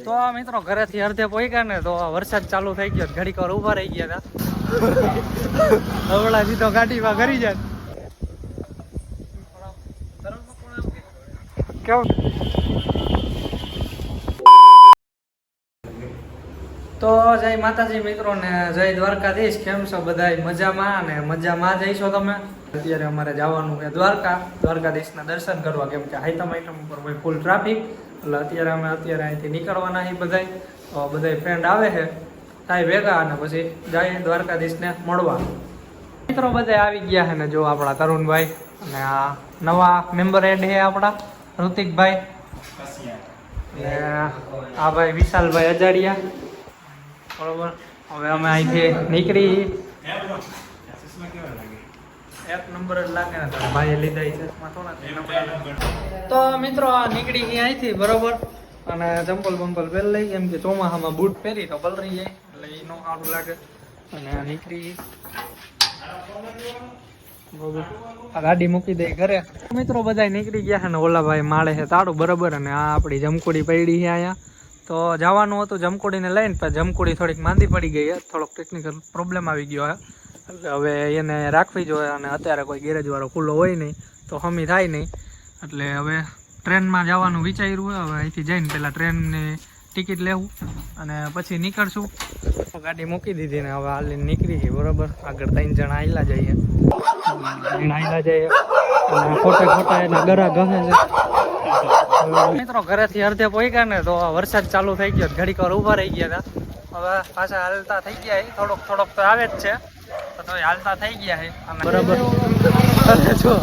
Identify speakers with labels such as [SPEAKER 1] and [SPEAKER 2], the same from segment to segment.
[SPEAKER 1] તો મિત્રો ઘરેથી અડધે પહોંચ્યા ને તો વરસાદ ચાલુ થઈ ગયો, ઘડીક વાર ઉભા રહી ગયા હતા. હવળા સીધો ગાડીમાં કરી જાય. કેવું? તો જય માતાજી મિત્રો ને જય દ્વારકાધીશ. કેમ છો બધા? મજામાં ને મજામાં જઈશો તમે? અત્યારે અમારે જવાનું છે દ્વારકાધીશના દર્શન કરવા, કેમ કે હાઈતમ ઉપર હોય ફૂલ ટ્રાફિક. એટલે અત્યારે અમે અહીંથી નીકળવાના છીએ બધા. તો બધા ફ્રેન્ડ આવે છે થાય ભેગા અને પછી જઈએ દ્વારકાધીશને મળવા. મિત્રો બધા આવી ગયા છે ને જો આપણા તરુણભાઈ અને આ નવા મેમ્બર એડ છે આપણા ઋતિકભાઈ ને આ ભાઈ વિશાલભાઈ અજાડિયા. બરોબર, હવે અમે અહીંથી નીકળી એક નંબર જ લાગે ને તારા ભાઈએ લીધા છે તો મિત્રો આ નીકળી ગઈ અહીંથી. બરોબર, અને ચંપલ બંપલ પહેરી લઈ, કેમ કે ચોમાસામાં બૂટ પહેરી તો પલરી જાય એટલે એ નો સારું લાગે. અને નીકળી બરોબર, આ ગાડી મૂકી દઈ ઘરે. મિત્રો બધા નીકળી ગયા છે ને ઓલા ભાઈ માળે છે તાળું. બરોબર, અને આ આપણી જમકુડી પડી છે અહીંયા. તો જવાનું હતું જમકુડીને લઈને, પણ જમકુડી થોડીક માંદી પડી ગઈ છે, થોડોક ટેકનિકલ પ્રોબ્લેમ આવી ગયો છે. એટલે હવે એને રાખવી જોઈએ અને અત્યારે કોઈ ગેરેજવાળો ખુલ્લો હોય નહીં તો હમી થાય નહીં. એટલે હવે ટ્રેનમાં જવાનું વિચાર્યું હોય. હવે અહીંથી જઈને પહેલાં ટ્રેનની ટિકિટ લેવું અને પછી નીકળશું. ગાડી મૂકી દીધી ને હવે હાલીને નીકળી ગઈ. બરાબર, આગળ 3 જણા આયલા જઈએ અને ખોટા એના ગરા ગમે છે. મિત્રો ઘરેથી અડધે પહોંચ્યા ને તો વરસાદ ચાલુ થઈ ગયો, ઘડીક વાર ઉભા રહી ગયા હતા. હવે પાછા હાલતા થઈ ગયા, થોડોક તો આવે જ છે તો હાલતા થઈ ગયા છે. બરાબર, જો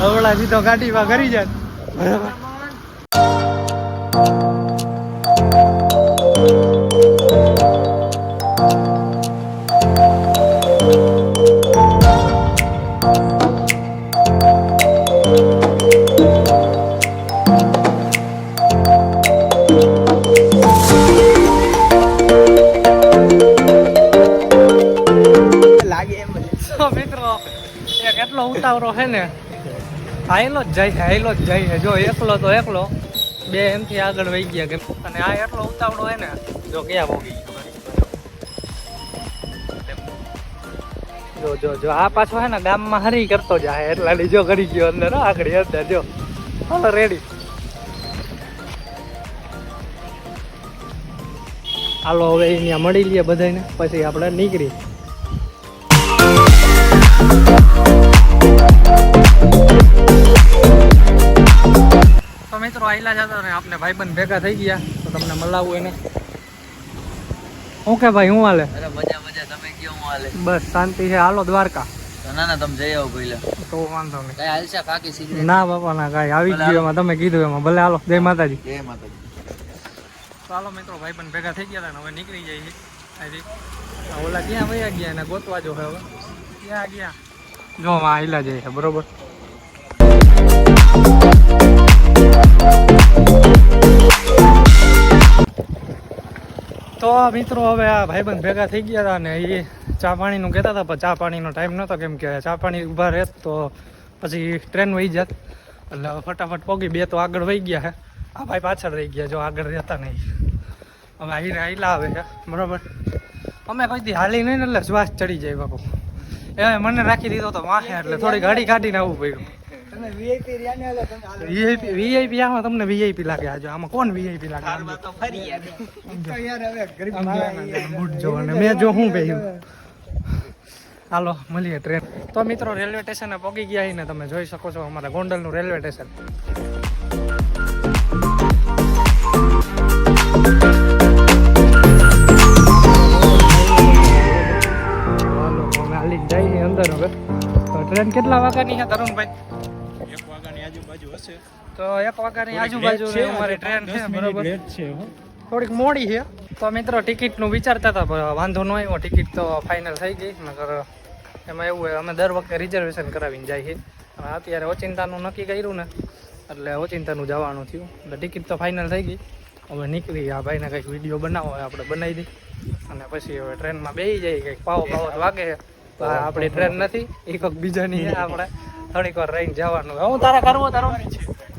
[SPEAKER 1] હવળા સીધો ગાડીમાં કરી જાય. બરાબર, મિત્રો કેટલો ઉતાવળો છે ને, હાઈલો જ જાય. જો એકલો તો એકલો, બે એમથી આગળ વહી ગયા કે, અને આ એટલો ઉતાવળો છે ને જો ક્યાં ભોગી ગયો. જો આ પાછો છે ને ગામમાં હરી કરતો જાય એટલા જો કરી ગયો અંદર આગળ જો હાલો રેડી. હાલો હવે અહીંયા મળી લઈએ બધાને, પછી આપણે નીકળી. તો મિત્રો આયલા જતા ને આપણે ભાઈબંધ ભેગા થઈ ગયા તો તમને મળાવું એને. ઓકે ભાઈ, હું હાલે?
[SPEAKER 2] અરે મજા તમે કયો? હું હાલે?
[SPEAKER 1] બસ શાંતિ છે. હાલો દ્વારકા.
[SPEAKER 2] ના તમે જઈ આવો પહેલા.
[SPEAKER 1] તો વાંધો નહીં.
[SPEAKER 2] કઈ હાલશે પાકી સિગરેટ?
[SPEAKER 1] ના બાપા ના, કાંઈ આવી ગયું એમાં, તમે કીધું એમાં. ભલે હાલો, જય માતાજી.
[SPEAKER 2] જય માતાજી.
[SPEAKER 1] ચાલો મિત્રો ભાઈબંધ ભેગા થઈ ગયા હતા ને હવે નીકળી જઈએ અહીંથી. ઓલા ક્યાં વયા ગયા એને ગોતવા જો હવે ક્યાં ગયા જો આયલા જઈએ. બરોબર, તો મિત્રો હવે આ ભાઈબંધ ભેગા થઈ ગયા હતા ને એ ચા પાણીનું કહેતા હતા, પણ ચા પાણીનો ટાઈમ નહોતો, કેમ કે ચા પાણી ઊભા રહેત તો પછી ટ્રેન વહી જાત. એટલે ફટાફટ પોગી. બે તો આગળ વહી ગયા છે, આ ભાઈ પાછળ રહી ગયા, જો આગળ રહેતા નહીં. હવે આયલા આવે છે. બરાબર, અમે કોઈ દી હાલી નહીં ને એટલે શ્વાસ ચડી જાય બાપુ. એ મને રાખી દીધો તો વાહે એટલે થોડી ગાડી કાઢીને આવવું પડ્યું. વીઆઈપી આમાં તમને વીઆઈપી લાગે. આજે આમાં કોણ વીઆઈપી લાગે? બૂટ જો અને મેં જો હું પહેર્યું. હાલો મળીએ ટ્રેન. તો મિત્રો રેલવે સ્ટેશને પહોંચી ગયા ને તમે જોઈ શકો છો અમારા ગોંડલનું રેલવે સ્ટેશન. જાય અંદર હવે તો ટ્રેન કેટલા વાગ્યાની છે તરુણભાઈ?
[SPEAKER 3] 1 વાગ્યાની આજુબાજુ હશે.
[SPEAKER 1] તો 1 વાગ્યાની આજુબાજુ અમારી ટ્રેન છે. બરોબર, થોડીક મોડી છે. તો મિત્રો ટિકિટનું વિચારતા હતા પણ વાંધો ન આવ્યો, ટિકિટ તો ફાઇનલ થઈ ગઈ. નકર એમાં એવું હોય અમે દર વખતે રિઝર્વેશન કરાવીને જઈએ. અને અત્યારે ઓચિંતાનું નક્કી કર્યું ને એટલે ઓચિંતાનું જવાનું થયું એટલે ટિકિટ તો ફાઇનલ થઈ ગઈ. હવે નીકળી. આ ભાઈને કંઈક વિડીયો બનાવવો હોય આપણે બનાવી દઈ અને પછી હવે ટ્રેનમાં બેસી જઈએ. કંઈક પાવો વાગે તો આપણી ટ્રેન નથી, એ કંઈક બીજાની છે. આપણે થોડીક વાર રહીને જવાનું. હું તારે કરવો તારું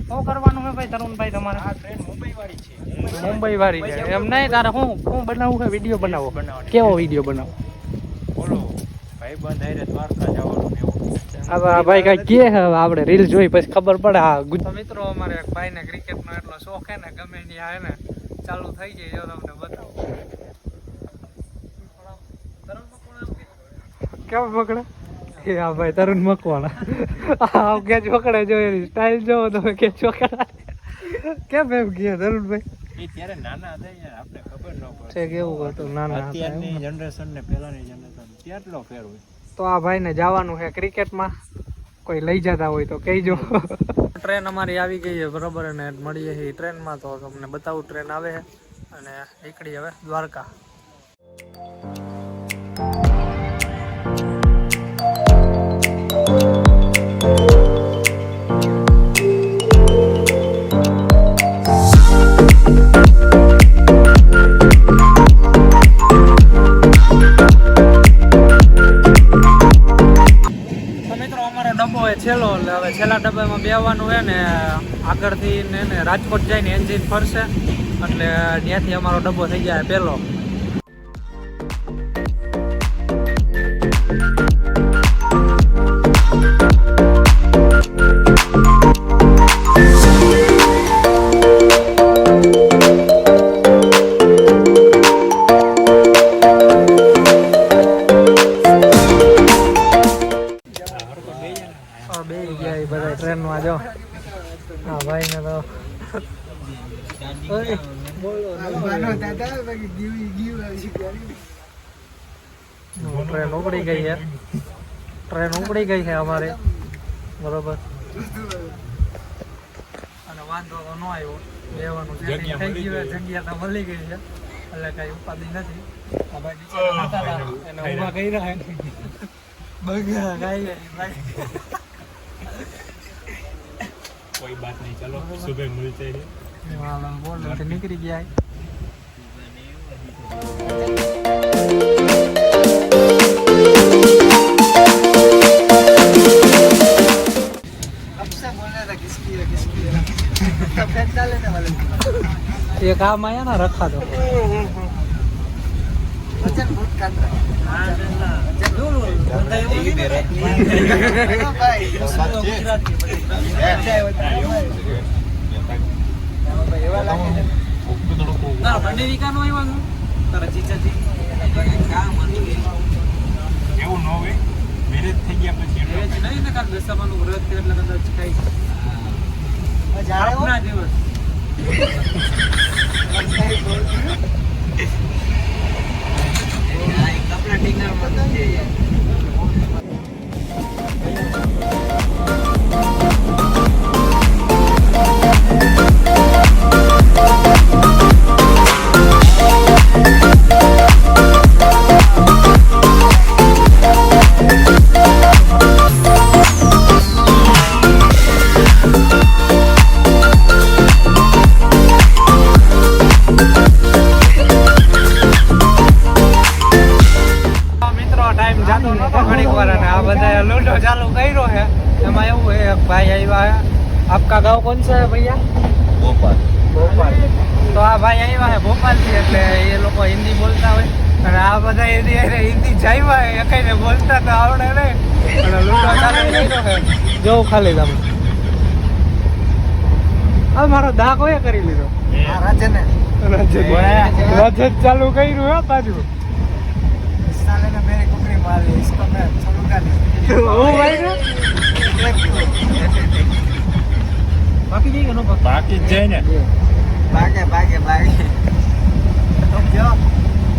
[SPEAKER 1] શું કરવાનું હોય ભાઈ તરુણભાઈ તમારે?
[SPEAKER 3] આ ટ્રેન મુંબઈ વાળી છે.
[SPEAKER 1] મુંબઈ વાળી છે એમ નહીં તારે હું બનાવવું છે વિડીયો બનાવો કેવો વિડીયો બનાવો
[SPEAKER 3] બોલો ભાઈબંધ હારે દ્વારકા જવાનું ને એવું
[SPEAKER 1] હવે આ ભાઈ કઈ કે હવે આપણે રીલ જોઈ પછી ખબર પડે આ મિત્રો અમારે એક ભાઈને ક્રિકેટનો એટલો શોખ છે ને ગમે ત્યાં આવે ને ચાલુ થઈ જાય જો તમને બતાવું કેમ પકડે એ આ ભાઈ તરુણ મકવાણા આ કેચ પકડે જો એની સ્ટાઇલ જોવો તમે કેચ પકડા કેમ એમ ગયા તરુણભાઈ
[SPEAKER 3] એ ત્યારે નાના હતા યાર આપણે ખબર ન પડે
[SPEAKER 1] છે કેવું હતું નાના હતા
[SPEAKER 3] અત્યારની જનરેશન ને પહેલાની જનરેશન કેટલો ફેર હોય
[SPEAKER 1] તો આ ભાઈને જવાનું છે ક્રિકેટમાં કોઈ લઈ જતા હોય તો કહીજો ટ્રેન અમારી આવી ગઈ છે બરોબર અને મળીએ છીએ ટ્રેનમાં તો તમને બતાવું ટ્રેન આવે છે અને નીકળી હવે દ્વારકા છેલ્લો એટલે હવે છેલ્લા ડબ્બામાં બેસવાનું છે ને આગળથી ને રાજકોટ જઈને એન્જિન ફરશે એટલે ત્યાંથી અમારો ડબ્બો થઈ જાય પહેલો ટ્રેનમાં જો હા ભાઈ ને તો ટ્રેન ઉપડી ગઈ છે અમારે બરોબર અને વાંધો તો ન આવ્યો લેવાનું સેટિંગ થઈ ગયું જગ્યા તો મળી ગઈ છે એટલે કઈ ઉપાધિ નથી આ ભાઈ બિચારા હતા એને ઊભા કર્યા બગા ગાઈ
[SPEAKER 3] कोई बात नहीं चलो सुबह मिलते हैं
[SPEAKER 1] हाँ बोल रहे थे निकल गया अब से बोलने था किसकी है तब फेंकता लेने वाले ये काम आया ना रखा दो वजन बहुत काट रहा है
[SPEAKER 3] એવું ન હોય મેરેજ થઈ ગયા પછી
[SPEAKER 1] નહીં ને કાલ દશામાનું વ્રત છે એટલે કદાચ કઈ આપના દિવસ કપડા ટીંગર માં आपका गांव कौन सा है भैया
[SPEAKER 2] ભોપાલ
[SPEAKER 1] तो आ भाई આવ્યા है भोपाल થી એટલે એ લોકો હિન્દી બોલતા હોય અને આ બધા હિન્દી જાયવા હે એકઈને બોલતા તો આવડે ને અને લૂડો ચાલુ કર્યો હે જો ખાલી તમે આ મારો દા કોએ કરી લીધો આ રાજને ચાલુ કર્યું હે પાછું साले ने मेरी कुकड़ी मार ली इसको मैं छोड़ूंगा नहीं ओ भाई ने बाकी जाएगा नो
[SPEAKER 3] બાકી જ જાય ને
[SPEAKER 1] भागे तुम जो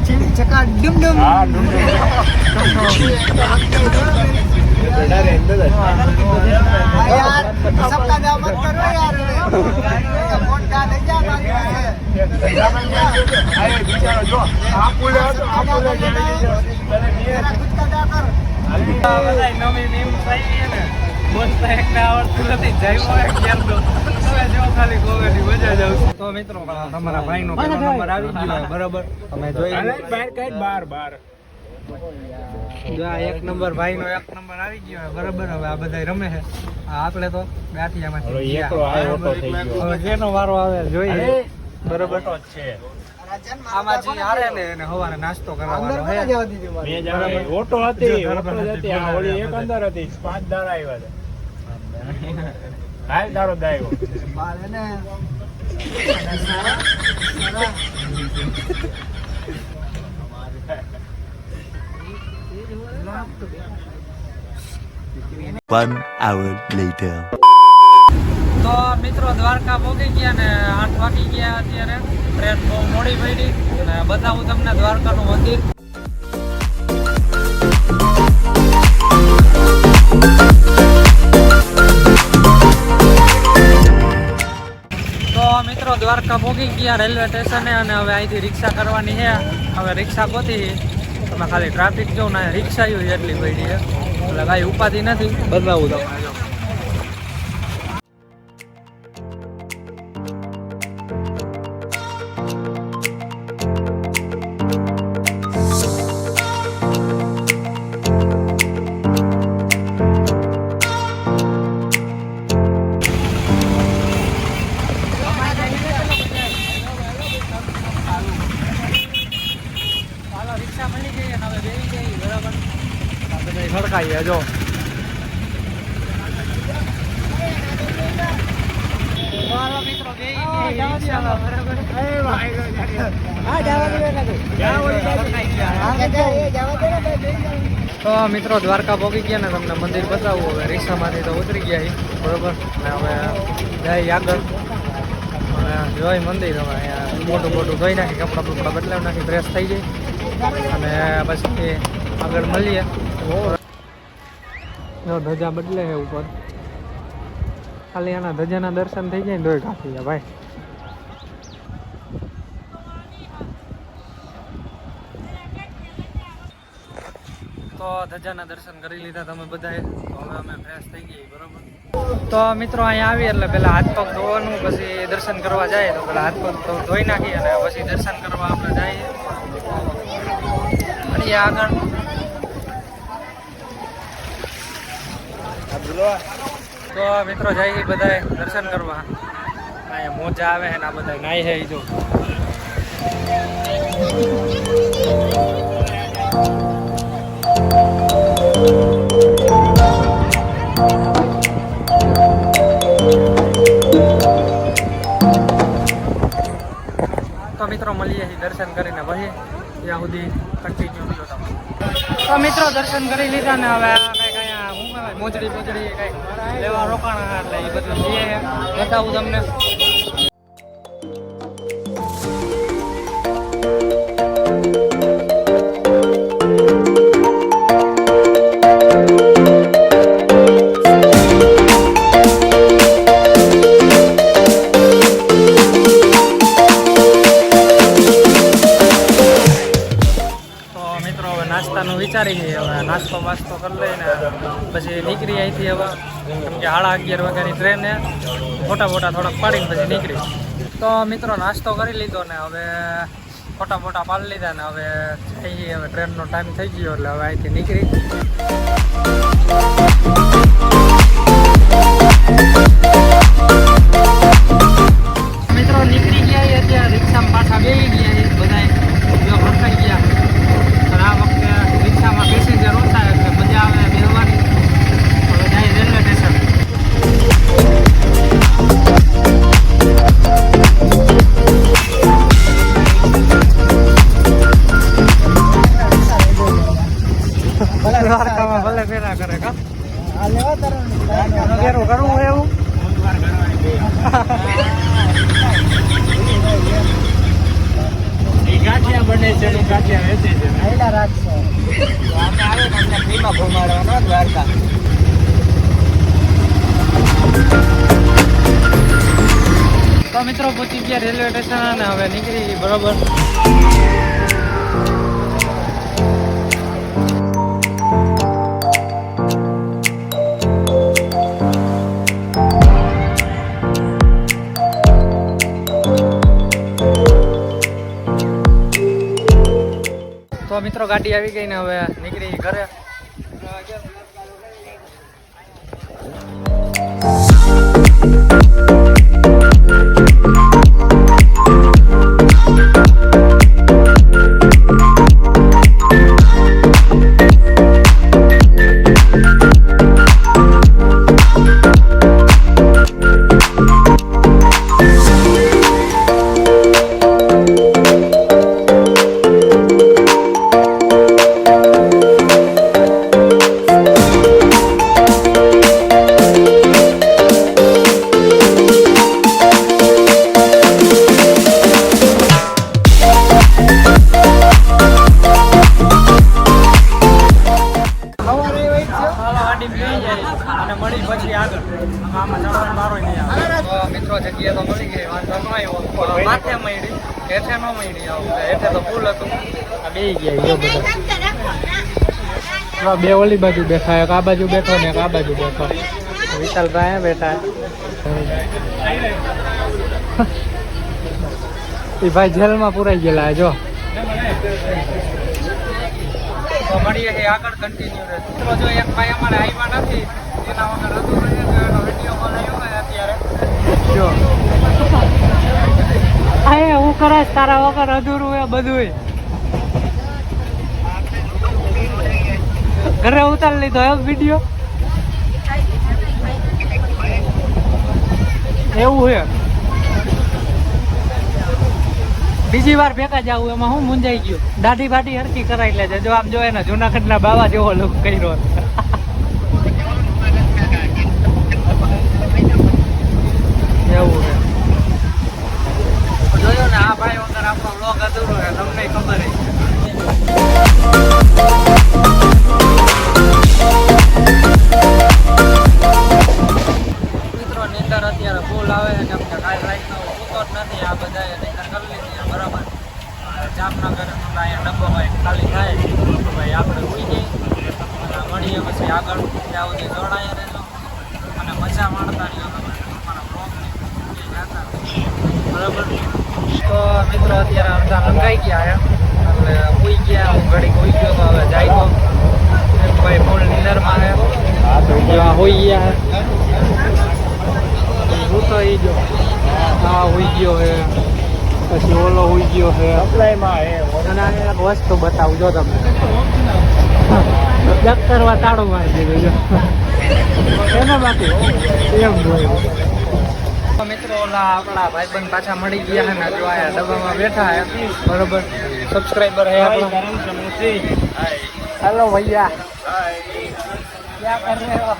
[SPEAKER 1] चिम चका डुम डुम
[SPEAKER 3] હા ડુંડો
[SPEAKER 1] यार सबका दाम मत करो यार फोन का नहीं जा
[SPEAKER 3] અરે બિચારો જો આપુલે
[SPEAKER 1] मेरा खुद का दा कर બધા નવી મીમ થઈ છે ને બોલતા એકને આવડતું નથી જઈવો એક કેમ દો હવે જો ખાલી કોમેડી મજા જાવ તો મિત્રો તમારા ભાઈનો પેલો નંબર આવી ગયો બરાબર તમે જોઈ
[SPEAKER 3] બાર કાઢ બાર
[SPEAKER 1] જો આ એક નંબર ભાઈનો એક નંબર આવી ગયો બરાબર હવે આ બધા રમે છે આપણે તો ગાંઠિયામાંથી
[SPEAKER 3] એકલો આવ્યો તો થઈ ગયો
[SPEAKER 1] હવે જેનો વારો આવે જોઈએ બરોબર
[SPEAKER 3] ઓટો જ છે.
[SPEAKER 1] આમાં જે હારે ને એને હવારે નાસ્તો કરાવવાનો હે
[SPEAKER 3] બે જણા ઓટો હતી આ ઓલી એક અંદર હતી 5 દાડા આવ્યા હતા. હાલ દાડો દાયો.
[SPEAKER 4] One hour later.
[SPEAKER 1] તો મિત્રો દ્વારકા પહોંચી ગયા ને 8 વાગી ગયા અત્યારે. ટ્રેન બહુ મોડી પડી અને બતાવું તમને દ્વારકાનું મંદિર. તો મિત્રો દ્વારકા પહોંચી ગયા રેલવે સ્ટેશને અને હવે અહીંથી રિક્ષા કરવાની છે. હવે રિક્ષા ગોતી તમે ખાલી ટ્રાફિક જો ને રિક્ષા એટલી પડી છે એટલે કાંઈ ઉપાધિ નથી. બદલાવું તમને જો રિક્ષા મળી ગઈ અને હવે બેસી ગઈ બરાબર. આ બધા ખડકાઈએ જો મિત્રો તો મિત્રો દ્વારકા પહોંચી ગયા ને તમને મંદિર બતાવું. હવે રિક્ષામાંથી તો ઉતરી ગયા બરોબર ને હવે જાય આગળ અને જોઈ મંદિર. હવે અહીંયા મોટું મોટું ધોઈ નાખી, કપડાં બપડા બદલાવી નાખી, ફ્રેશ થઈ જાય અને પછી આગળ મળીએ. જો ધજા બદલે છે ઉપર, ખાલી આના ધજાના દર્શન થઈ જાય ને તોય કાફી છે ભાઈ. તો ધજાના દર્શન કરી લીધા તમે બધાએ. હવે અમે ફ્રેશ થઈ ગઈ બરોબર. તો મિત્રો અહીંયા આવી એટલે પેલા હાથ પગ ધોવાનું, પછી દર્શન કરવા જાય તો પેલા હાથ પગ ધોઈ નાખી અને પછી દર્શન કરવા આપણે જઈએ. અને આગળ તો મિત્રો જઈએ બધાએ દર્શન કરવા. અહીંયા મોજા આવે ને આ બધા નાઈ છે જો. તો મિત્રો મળીએ દર્શન કરીને પછી ત્યાં સુધી કન્ટિન્યુ રહ્યો તમે. તો મિત્રો દર્શન કરી લીધા ને હવે કંઈક અહીંયા શું કહેવાય મોજડી કંઈક લેવા રોકાણા એટલે એ બધું જે બતાવું તમને. નાસ્તાનું વિચારી છે. હવે નાસ્તો વાસ્તો કરી લઈને પછી નીકળી અહીંથી. હવે કેમ કે 11:30 વાગ્યાની ટ્રેન છે, ફોટા થોડાક પાડીને પછી નીકળી. તો મિત્રો નાસ્તો કરી લીધો ને હવે ફોટા પાડી લીધા ને હવે જઈએ. હવે ટ્રેનનો ટાઈમ થઈ ગયો એટલે હવે અહીંથી નીકળી. મિત્રો નીકળી ગયા અત્યારે રિક્ષામાં પાછા બેસી ગયા બધાએ ફરકાઈ ગયા. આ વખતે રિક્ષામાં પેસેન્જર ઓછા એટલે મજા આવે બેસવાની. હવે જાય રેલવે સ્ટેશન. દ્વારકામાં ભલે ફેરા કરે કા ફેરું કરવું એવું. ગાંઠિયા બને છે, ગાંઠિયા વેચે છે. ફ્રીમાં ઘુમાડવાનો દ્વારકા. તો મિત્રો પહોંચી ગયા રેલવે સ્ટેશન અને હવે નીકળી બરોબર. તો મિત્રો ગાડી આવી ગઈ ને હવે નીકળી ઘરે. હેઠે ન મળી આવું હેઠે તો ફૂલ હતું
[SPEAKER 3] આ બે ગયા જો બધા બે ઓલી બાજુ બેઠા એક આ બાજુ બેઠો ને એક આ બાજુ બેઠો
[SPEAKER 1] વિશાલભાઈ બેઠા
[SPEAKER 3] એ ભાઈ જેલમાં પુરાઈ ગયેલા જો
[SPEAKER 1] તો મળીએ છીએ આગળ કન્ટિન્યુ રહે તો જો એક ભાઈ અમારે આવ્યા નથી એના વગર અધૂરું છે તો એનો વિડીયો કોલ આવ્યો હોય અત્યારે
[SPEAKER 3] જો આ હું કરાશ તારા વગર અધૂરું હોય બધું ઘરે ઉતારી લીધો એમ વિડીયો એવું છે બીજી વાર ભેગા જાવું એમાં હું મુંજાઈ ગયું દાઢી બાઢી હરકી કરાવી લેજે જો આમ જો એને જુનાગઢના બાવા જેવો લુક કર્યો એવું છે
[SPEAKER 1] જોયો ને આ ભાઈ વગર આપણો બ્લોગ અધૂરો છે તમને ખબર છે મિત્રો નીંદર અત્યારે ફૂલ આવે છે કેમ કે કાલ રાતનો સૂતો જ નથી આ બધાએ નીંદર કરી લીધી બરાબર જામનગર અહીંયા ડબ્બો હોય ખાલી થાય તો ભાઈ આપણે ઉઈ જઈએ અને મળીએ પછી આગળ ત્યાં સુધી જોડાયા રહેજો અને મજા માણતા રહીએ તમારા બ્લોગની બરાબર તો મિત્રો અત્યારે અડધા લંગાઈ ગયા એટલે ઉઈ ગયા હું ઘડીક ઉઈ ગયો તો હવે જાય તો ભાઈ ફૂલ નીંદરમાં છે
[SPEAKER 3] હોઈ ગયા હું તો એ જો હા હોઈ ગયો હે પછી ઓલો હોઈ ગયો હે અને આ એક વસ્તુ બતાવું જો તમે ચેક કરવા તાળું મારી દીધું જો એને બાકી એમ જોયું
[SPEAKER 1] તો મિત્રો ઓલા આપણા ભાઈબંધ પાછા મળી ગયા છે ને જો આયા ડબ્બામાં બેઠા હે બરોબર સબસ્ક્રાઈબર હે આપણા
[SPEAKER 3] હેલો ભૈયા
[SPEAKER 1] क्या कर रहे हो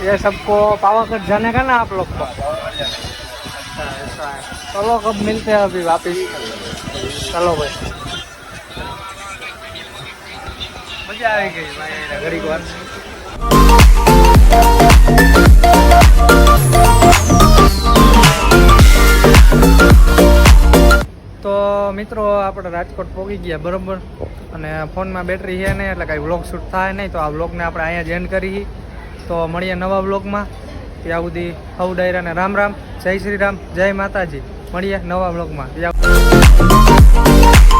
[SPEAKER 3] ये सबको पावागढ़ जाने का ना आप लोग को
[SPEAKER 1] अच्छा ऐसा है
[SPEAKER 3] चलो कब मिलते हैं अभी वापिस चलो भाई
[SPEAKER 1] मजा આવી ગઈ ભાઈ ઘડીક વાર તો મિત્રો આપણે રાજકોટ પહોંચી ગયા બરોબર અને ફોનમાં બેટરી છે નહીં એટલે કાંઈ વ્લોગ શૂટ થાય નહીં તો આ વ્લોગને આપણે અહીંયા જ એન્ડ કરી તો મળીએ નવા વ્લોગમાં ત્યાં સુધી હવ ડાયરાને રામ રામ જય શ્રી રામ જય માતાજી મળીએ નવા વ્લોગમાં ત્યાં